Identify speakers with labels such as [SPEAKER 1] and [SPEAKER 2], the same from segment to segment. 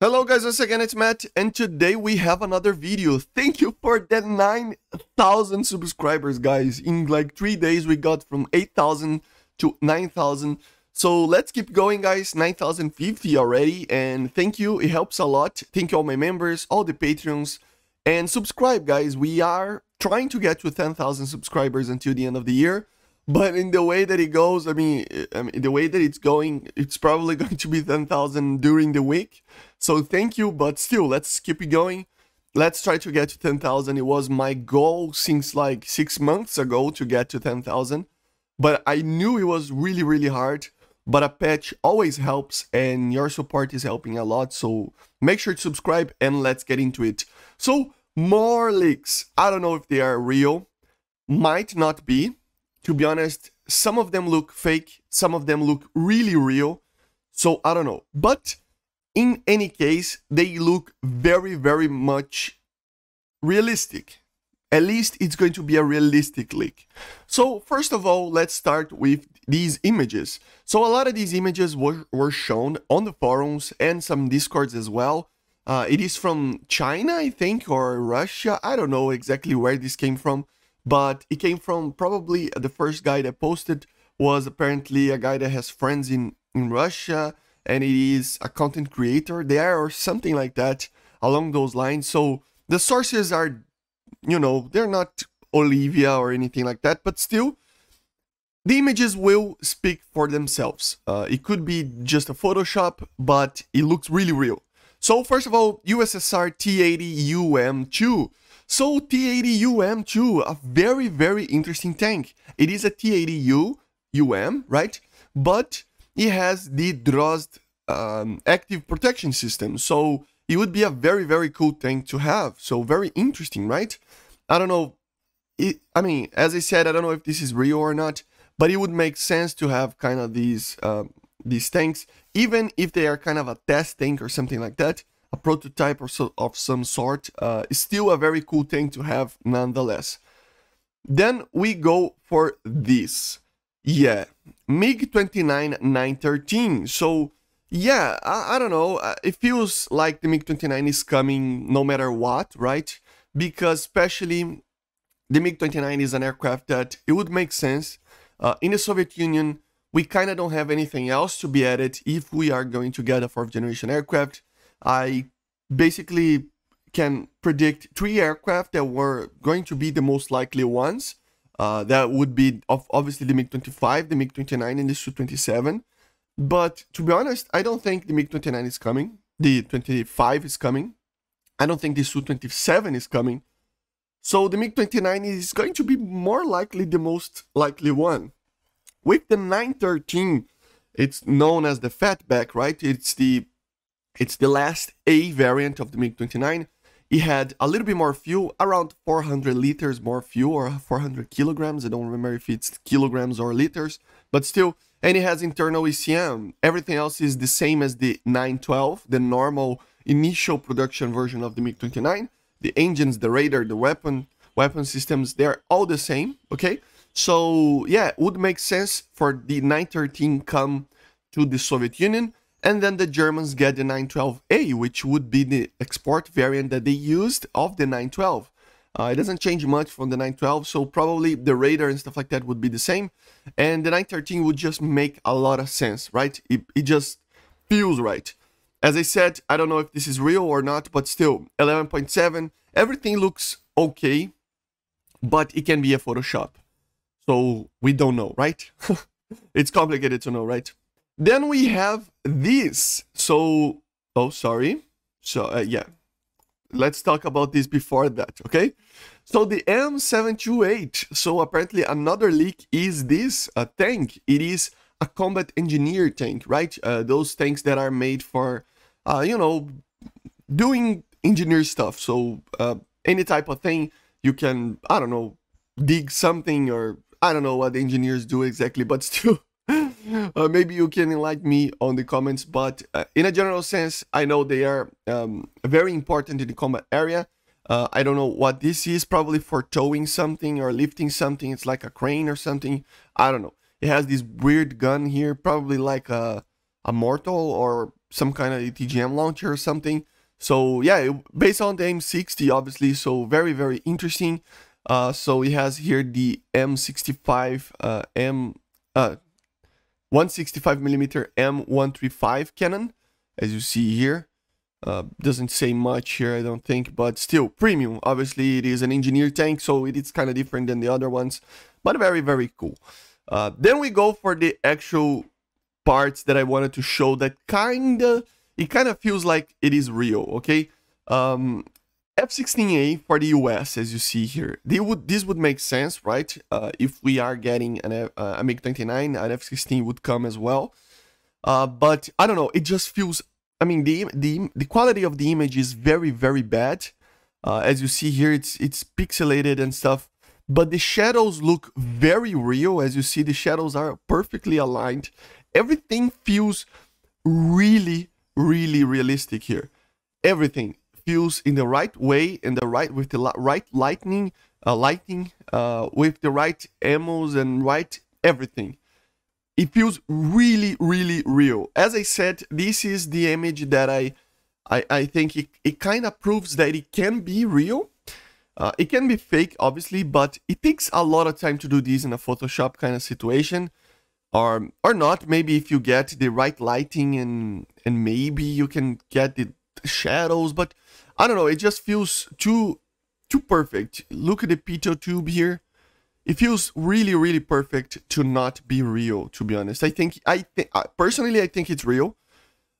[SPEAKER 1] Hello guys, once again it's Matt, and today we have another video. Thank you for the 9,000 subscribers, guys. In like 3 days we got from 8,000 to 9,000. So let's keep going, guys. 9,050 already, and thank you, it helps a lot. Thank you all my members, all the Patreons, and subscribe, guys. We are trying to get to 10,000 subscribers until the end of the year. But in the way that it goes, I mean, the way that it's going, it's probably going to be 10,000 during the week. So thank you, but still, let's keep it going. Let's try to get to 10,000. It was my goal since like 6 months ago to get to 10,000. But I knew it was really, really hard. But a patch always helps, and your support is helping a lot. So make sure to subscribe, and let's get into it. So, more leaks. I don't know if they are real. Might not be. To be honest, some of them look fake, some of them look really real, so I don't know. But in any case, they look very, very much realistic. At least it's going to be a realistic leak. So first of all, let's start with these images. So a lot of these images were shown on the forums and some discords as well. It is from China, I think, or Russia. I don't know exactly where this came from. But it came from probably the first guy that posted was apparently a guy that has friends in Russia, and it is a content creator there or something like that along those lines. So the sources are, you know, they're not Olivia or anything like that, but still the images will speak for themselves. It could be just a Photoshop, but it looks really real. So first of all, USSR T-80UM2. So T-80UM2, a very, very interesting tank. It is a T-80U UM, right? But it has the Drozd active protection system. So it would be a very, very cool tank to have. So very interesting, right? I don't know. I mean, as I said, I don't know if this is real or not, but it would make sense to have kind of these tanks, even if they are kind of a test tank or something like that. A prototype or of some sort, is still a very cool thing to have nonetheless. Then we go for this. Yeah, MiG-29 913. So yeah, I don't know, it feels like the MiG-29 is coming no matter what, right? Because especially the MiG-29 is an aircraft that it would make sense. In the Soviet Union, we kind of don't have anything else to be added if we are going to get a 4th generation aircraft. I basically can predict 3 aircraft that were going to be the most likely ones. That would be obviously the MiG-25, the MiG-29, and the Su-27. But to be honest, I don't think the MiG-29 is coming. The 25 is coming. I don't think the Su-27 is coming. So the MiG-29 is going to be more likely the most likely one. With the 913, it's known as the fatback, right? It's the last A variant of the MiG-29. It had a little bit more fuel, around 400 liters more fuel, or 400 kilograms. I don't remember if it's kilograms or liters, but still. And it has internal ECM. Everything else is the same as the 912, the normal initial production version of the MiG-29. The engines, the radar, the weapon systems, they're all the same, okay? So yeah, it would make sense for the 913 come to the Soviet Union. And then the Germans get the 912A, which would be the export variant that they used of the 912. It doesn't change much from the 912, so probably the radar and stuff like that would be the same. And the 913 would just make a lot of sense, right? It just feels right. As I said, I don't know if this is real or not, but still, 11.7, everything looks okay, but it can be a Photoshop. So we don't know, right? It's complicated to know, right? Then we have this. So, oh, sorry. So, yeah, let's talk about this before that, okay? So the M728. So apparently another leak is this tank. It is a combat engineer tank, right? Those tanks that are made for, you know, doing engineer stuff. So any type of thing you can, I don't know, dig something, or I don't know what the engineers do exactly, but still. Maybe you can enlighten me on the comments, but in a general sense, I know they are very important in the combat area. I don't know what this is, probably for towing something or lifting something. It's like a crane or something. I don't know. It has this weird gun here, probably like a mortal or some kind of ATGM launcher or something. So yeah, based on the M60, obviously. So very, very interesting. So it has here the M65 165mm M135 cannon, as you see here. Doesn't say much here, I don't think, but still premium. Obviously, it is an engineer tank, so it is kind of different than the other ones, but very, very cool. Then we go for the actual parts that I wanted to show that it kind of feels like it is real, okay? F-16A for the US, as you see here, this would make sense, right? If we are getting a MiG-29, an F-16 would come as well. But I don't know, it just feels, I mean, the quality of the image is very, very bad. As you see here, it's pixelated and stuff, but the shadows look very real. As you see, the shadows are perfectly aligned. Everything feels really, really realistic here. Everything feels in the right way, in the right, with the right lighting, with the right ammos and right everything. It feels really, really real. As I said, this is the image that I think it kind of proves that it can be real. It can be fake, obviously, but it takes a lot of time to do this in a Photoshop kind of situation. Or not, maybe if you get the right lighting and maybe you can get the shadows, but I don't know, it just feels too perfect. Look at the pitot tube here. It feels really, really perfect to not be real, to be honest. Personally, I think it's real.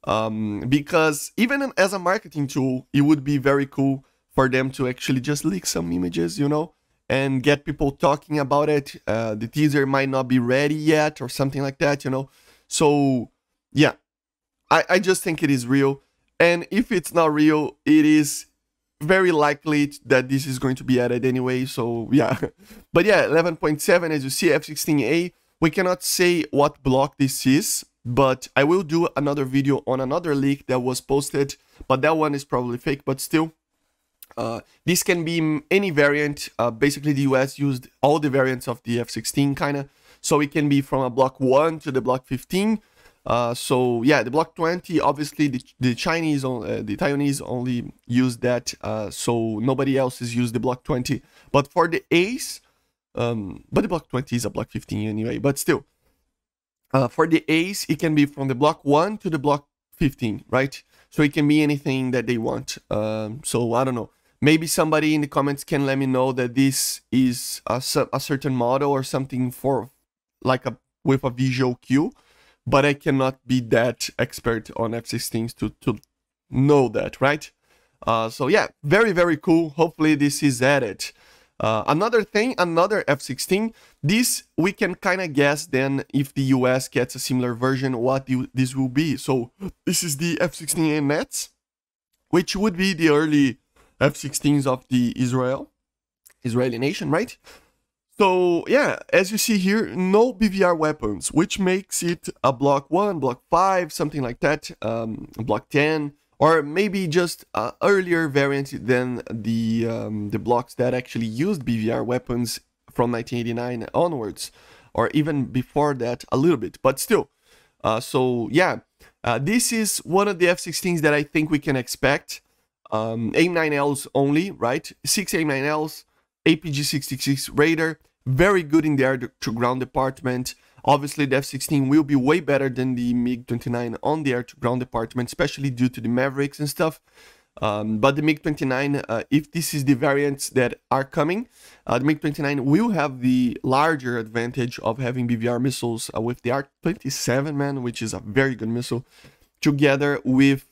[SPEAKER 1] Because even as a marketing tool, it would be very cool for them to actually just leak some images, you know, and get people talking about it. The teaser might not be ready yet or something like that, you know. So, yeah, I just think it is real. And if it's not real, it is very likely that this is going to be added anyway, so yeah. But yeah, 11.7, as you see, F-16A, we cannot say what block this is, but I will do another video on another leak that was posted, but that one is probably fake, but still. This can be any variant. Basically, the US used all the variants of the F-16 kind of, so it can be from a block 1 to the block 15. So yeah, the block 20, obviously the Chinese, the Taiwanese only use that, so nobody else has used the block 20. But for the Ace, but the block 20 is a block 15 anyway, but still, for the Ace, it can be from the block 1 to the block 15, right? So it can be anything that they want. So I don't know, maybe somebody in the comments can let me know that this is a certain model or something for like with a visual cue. But I cannot be that expert on F-16s to know that, right? So yeah, very, very cool. Hopefully this is added. Another thing, another F-16. This, we can kind of guess then if the US gets a similar version, what this will be. So this is the F-16A Nets, which would be the early F-16s of the Israeli nation, right? So yeah, as you see here, no BVR weapons, which makes it a block 1, block 5, something like that, block 10, or maybe just an earlier variant than the blocks that actually used BVR weapons from 1989 onwards, or even before that a little bit, but still. So yeah, this is one of the F-16s that I think we can expect. AIM-9Ls only, right? 6 AIM-9Ls, APG-66 radar. Very good in the air-to-ground department. Obviously, the F-16 will be way better than the MiG-29 on the air-to-ground department, especially due to the Mavericks and stuff. But the MiG-29, if this is the variants that are coming, the MiG-29 will have the larger advantage of having BVR missiles with the R-27, man, which is a very good missile, together with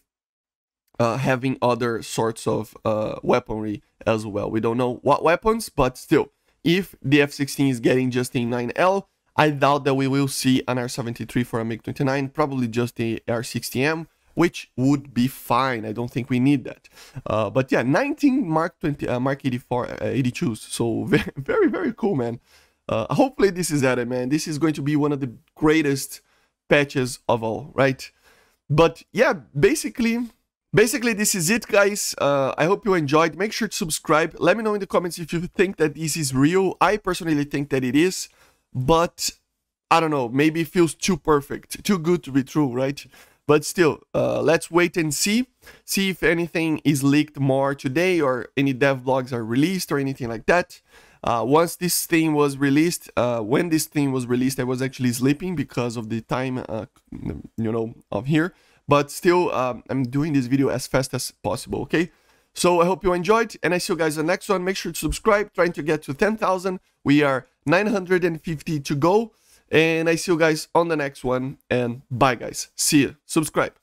[SPEAKER 1] having other sorts of weaponry as well. We don't know what weapons, but still. If the F-16 is getting just a 9L, I doubt that we will see an R-73 for a MiG-29, probably just the R-60M, which would be fine. I don't think we need that. But yeah, 19 Mark 84, 82s, so very, very cool, man. Hopefully this is added, man. This is going to be one of the greatest patches of all, right? But yeah, basically, this is it, guys. I hope you enjoyed. Make sure to subscribe. Let me know in the comments if you think that this is real. I personally think that it is, but I don't know. Maybe it feels too perfect, too good to be true, right? But still, let's wait and see if anything is leaked more today, or any dev blogs are released or anything like that. Once this thing was released, when this thing was released, I was actually sleeping because of the time, you know, of here. But still, I'm doing this video as fast as possible, okay? So I hope you enjoyed, and I see you guys in the next one. Make sure to subscribe, trying to get to 10,000. We are 950 to go, and I see you guys on the next one, and bye guys. See you. Subscribe.